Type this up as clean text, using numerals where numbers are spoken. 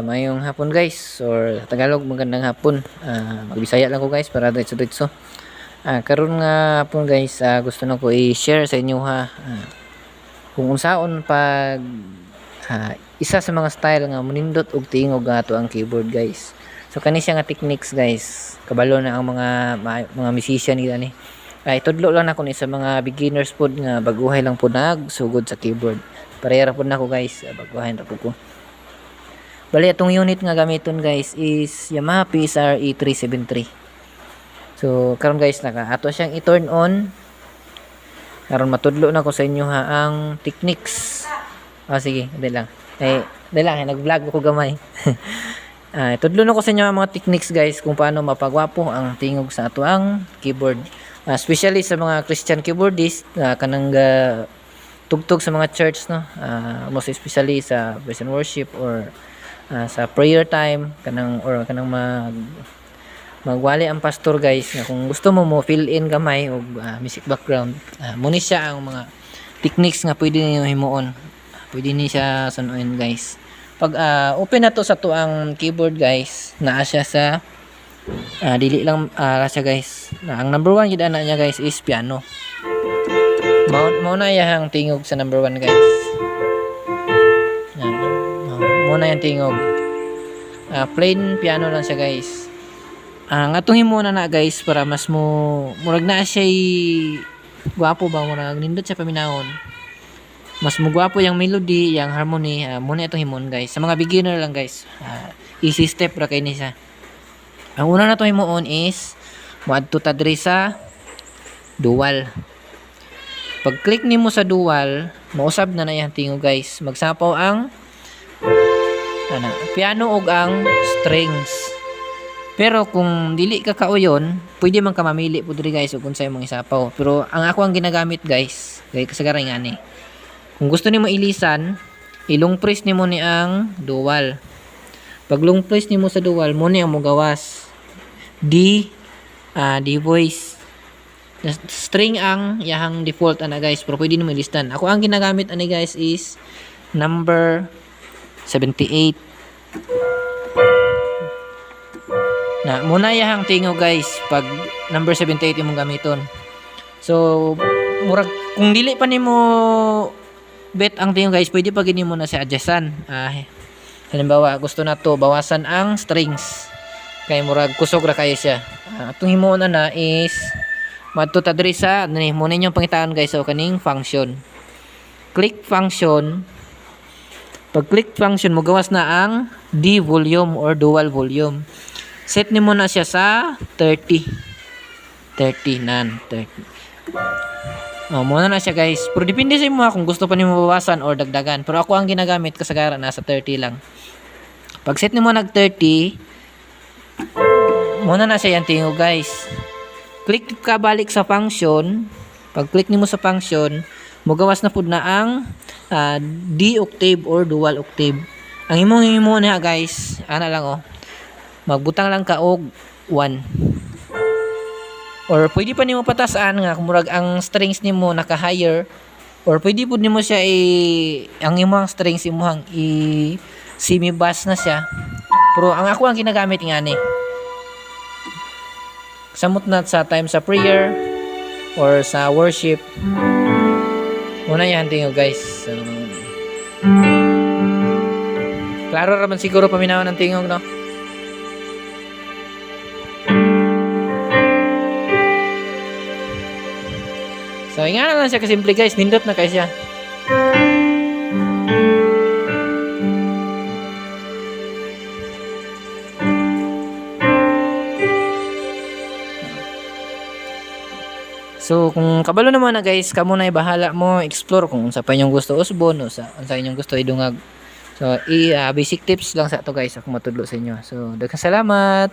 Mayong hapon guys, or Tagalog magandang hapon. Magbisaya lang ko guys para diretso-diretso. Karon nga hapon guys, gusto na ko i-share sa inyo ha. Kung unsaon pag isa sa mga style nga munindot og tingog ato ang keyboard guys. So kani siya nga techniques guys. Kabalo na ang mga musician nila ni. Itudlo lang ako ni sa mga beginners pod nga baguhay lang pod nagsugod sa keyboard. Parehara pod nako guys, baguhay ra pod ko. Bali itong unit nga gamiton guys is Yamaha PSR E373. So karon guys ato siyang i-turn on. Karon matudlo na ko sa inyo ha ang techniques. Sige, dali lang, nag-vlog ako gamay. Tudlo na ko sa inyo ang mga techniques guys kung paano mapagwapo ang tingog sa ato ang keyboard. Especially sa mga Christian keyboardist kanang tugtog sa mga church no. Most especially sa praise and worship or sa prayer time kanang magwali ang pastor guys nga kung gusto mo fill in gamay og music background, muni siya ang mga techniques nga pwede niyo himuon, pwede ni siya sunuin guys. Pag open na to sa tuang keyboard guys, naa siya sa dili lang siya guys ang number 1 gid ana niya guys is piano. Mao na yang tingog sa number 1 guys. Muna yung tingog. Plain piano lang siya guys. Ang atong himuna na guys para mas murag na siya gwapo ba, murag nindot siya paminahon. Mas gwapo yung melody, yung harmony. Muna itong himon guys. Sa mga beginner lang guys. Easy step ra kay ni siya. Ang una na itong himuon is moadto ta diri sa dual. Pag click nimo sa dual, mausab na yung tingog guys. Magsapaw ang piano og ang strings. Pero kung dili ka kauyon, pwede man ka mamili pud diri guys ug unsay imong isapaw. Pero ang ako ang ginagamit guys, kasagaran ngani. Kung gusto nimo ilisan, ilong press nimo ni ang dual. Pag long press nimo sa dual, mo ni ang mogawas. D voice. String ang yahang default ana guys, pero pwede nimo ilistan. Ako ang ginagamit ani guys is number 78. Muna yahang tingo guys pag number 78 imong gamiton. So murag kung dili pa nimo bet ang tingo guys, pwede pa gini mo na sa adjustan. Halimbawa gusto na to bawasan ang strings kay murag kusog ra kayo siya. Atong himuon na is madto ta diri sa muna niyo pangitaan guys so kaning function. Click function. Pag click function mo gawas na ang D volume or dual volume. Set nimo na siya sa 30. 30 nan 30. Muna na siya guys. Pero depende sa imo kung gusto pa nimo bawasan or dagdagan. Pero ako ang ginagamit kasagaran nasa 30 lang. Pag set nimo nag 30, muna na siya yan tingog guys. Click ka balik sa function. Pag click nimo sa function, mugawas na pud na ang D octave or dual octave. Ang imong na guys, ana lang magbutang lang ka og 1. Or pwede pa nimo patasan nga kung murag ang strings nimo naka higher, or pwede pud nimo siya ang imong strings imong semi bass na siya. Pero ang ako ang ginagamit ngani. Samot na sa time sa prayer or sa worship. Muna yan tingog guys. Klaro raman siguro paminawan ng tingog no. So ingana lang siya kasimple guys, nindot na kayo siya. So kung kabalo naman na guys, kamo na bahala mo explore kung unsa pa inyong gusto usbon o sa unsa inyong gusto idungag. So basic tips lang sa to guys ako matudlo sa inyo. So daghang salamat.